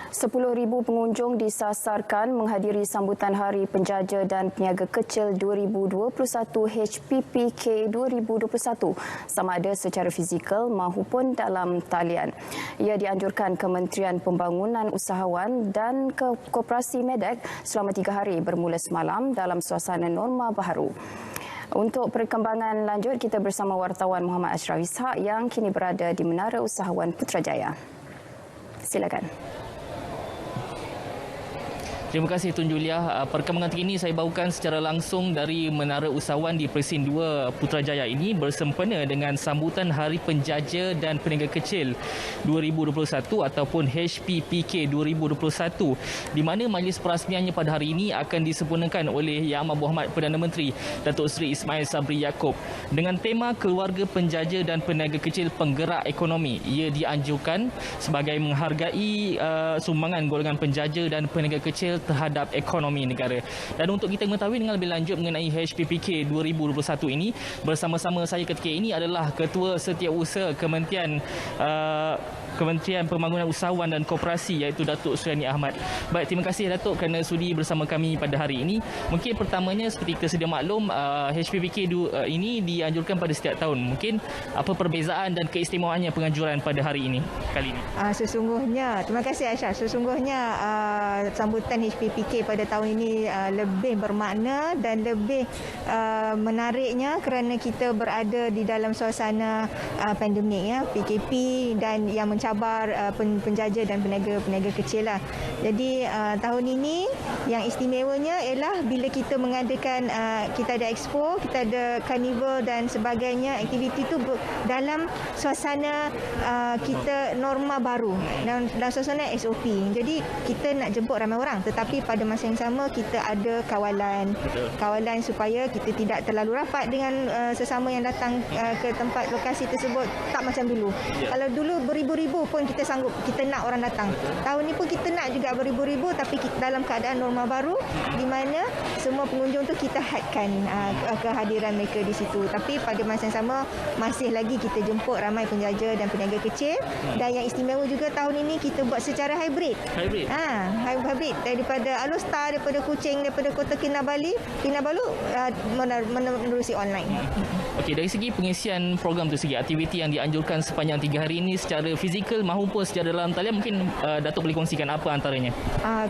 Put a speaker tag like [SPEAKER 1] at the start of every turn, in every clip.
[SPEAKER 1] 10,000 pengunjung disasarkan menghadiri sambutan Hari Penjaja dan Peniaga Kecil 2021 HPPK 2021 sama ada secara fizikal maupun dalam talian. Ia dianjurkan Kementerian Pembangunan Usahawan dan Koperasi Medak selama 3 hari bermula semalam dalam suasana norma baharu. Untuk perkembangan lanjut, kita bersama wartawan Muhammad Ashraf Ishak yang kini berada di Menara Usahawan Putrajaya. Silakan.
[SPEAKER 2] Terima kasih Tun Julia. Perkembangan terkini saya bawakan secara langsung dari Menara Usahawan di Presin 2 Putrajaya ini bersempena dengan sambutan Hari Penjaja dan Peniaga Kecil 2021 ataupun HPPK 2021 di mana majlis perasmiannya pada hari ini akan disempurnakan oleh Yang Amat Berhormat Perdana Menteri Datuk Seri Ismail Sabri Yaakob dengan tema Keluarga Penjaja dan Peniaga Kecil Penggerak Ekonomi. Ia dianjurkan sebagai menghargai sumbangan golongan penjaja dan peniaga kecil terhadap ekonomi negara. Dan untuk kita mengetahui dengan lebih lanjut mengenai HPPK 2021 ini, bersama-sama saya ketika ini adalah Ketua Setiausaha Kementerian Pembangunan Usahawan dan Koperasi iaitu Datuk Suriani Ahmad. Baik, terima kasih Datuk kerana sudi bersama kami pada hari ini. Mungkin pertamanya seperti kita sedia maklum, HPPK ini dianjurkan pada setiap tahun. Mungkin apa perbezaan dan keistimewaannya penganjuran pada hari ini kali ini?
[SPEAKER 3] Sesungguhnya, terima kasih Aisyah. Sesungguhnya sambutan HPPK pada tahun ini lebih bermakna dan lebih menariknya kerana kita berada di dalam suasana pandemik, ya, PKP dan yang mencabar penjaja dan peniaga kecil lah. Jadi tahun ini yang istimewanya ialah bila kita mengadakan kita ada expo, kita ada carnival dan sebagainya, aktiviti itu dalam suasana kita norma baru dan suasana SOP. Jadi kita nak jemput ramai orang tetapi pada masa yang sama kita ada kawalan supaya kita tidak terlalu rapat dengan sesama yang datang ke tempat lokasi tersebut. Tak macam dulu. Kalau dulu beribu-ribu pun kita sanggup, kita nak orang datang. Tahun ni pun kita nak juga beribu-ribu tapi dalam keadaan norma baru di mana semua pengunjung tu kita hadkan kehadiran mereka di situ. Tapi pada masa yang sama masih lagi kita jemput ramai penjaja dan peniaga kecil. Dan yang istimewa juga tahun ini kita buat secara hybrid. Hybrid daripada Alostar, daripada Kuching, daripada Kota Kinabalu menerusi online.
[SPEAKER 2] Okey, dari segi pengisian program tu segi aktiviti yang dianjurkan sepanjang 3 hari ini secara fizikal maupun secara dalam talian, mungkin Datuk boleh kongsikan apa antaranya?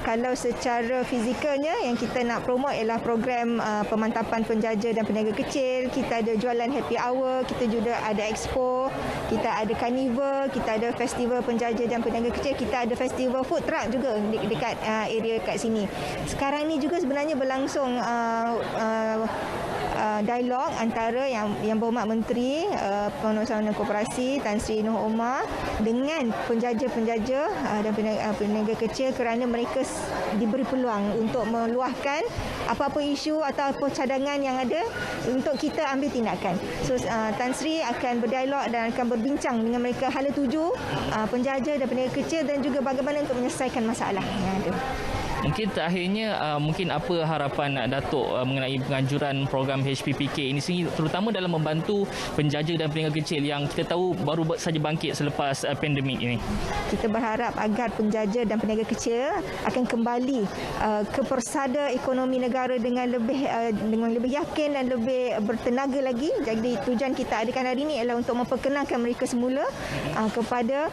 [SPEAKER 3] Kalau secara fizikalnya yang kita nak promote ialah program pemantapan penjaja dan peniaga kecil. Kita ada jualan happy hour, kita juga ada expo, kita ada carnival, kita ada festival penjaja dan peniaga kecil, kita ada festival food truck juga dekat area kat sini. Sekarang ni juga sebenarnya berlangsung dialog antara yang Berhormat Menteri Pembangunan Koperasi Tan Sri Noh Omar dengan penjaja-penjaja dan peniaga kecil kerana mereka diberi peluang untuk meluahkan apa-apa isu atau apa cadangan yang ada untuk kita ambil tindakan. So Tan Sri akan berdialog dan akan berbincang dengan mereka hala tuju penjaja dan peniaga kecil dan juga bagaimana untuk menyelesaikan masalah yang ada.
[SPEAKER 2] Mungkin terakhirnya, mungkin apa harapan Datuk mengenai penganjuran program HPPK ini sendiri, terutama dalam membantu penjaja dan peniaga kecil yang kita tahu baru saja bangkit selepas pandemik ini?
[SPEAKER 3] Kita berharap agar penjaja dan peniaga kecil akan kembali ke persada ekonomi negara dengan lebih yakin dan lebih bertenaga lagi. Jadi tujuan kita adakan hari ini ialah untuk memperkenalkan mereka semula kepada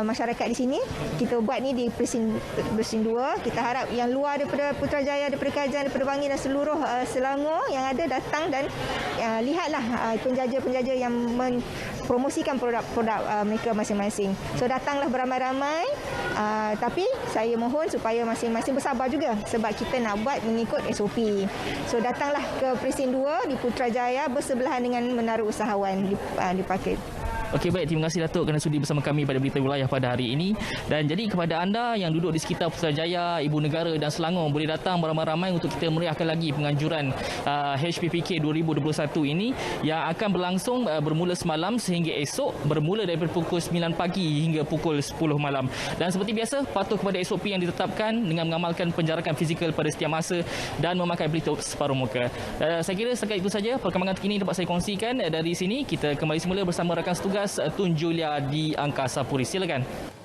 [SPEAKER 3] masyarakat di sini. Kita buat ni di Presin 2. Kita harap yang luar daripada Putrajaya, daripada Kajan, daripada Bangi dan seluruh Selangor yang ada datang dan lihatlah penjaja-penjaja yang mempromosikan produk-produk mereka masing-masing. So datanglah beramai-ramai, tapi saya mohon supaya masing-masing bersabar juga sebab kita nak buat mengikut SOP. So datanglah ke Presin 2 di Putrajaya bersebelahan dengan Menara Usahawan di Pakit.
[SPEAKER 2] Okey, baik, terima kasih Datuk kerana sudi bersama kami pada Berita Wilayah pada hari ini. Dan jadi kepada anda yang duduk di sekitar Putrajaya, Ibu Negara dan Selangor, boleh datang beramai-ramai untuk kita meriahkan lagi penganjuran HPPK 2021 ini yang akan berlangsung bermula semalam sehingga esok, bermula daripada pukul 9 pagi hingga pukul 10 malam. Dan seperti biasa, patuh kepada SOP yang ditetapkan dengan mengamalkan penjarakan fizikal pada setiap masa dan memakai pelitup separuh muka. Saya kira setakat itu saja perkembangan terkini dapat saya kongsikan dari sini. Kita kembali semula bersama rakan setugas Tun Julia di Angkasa Puri. Silakan.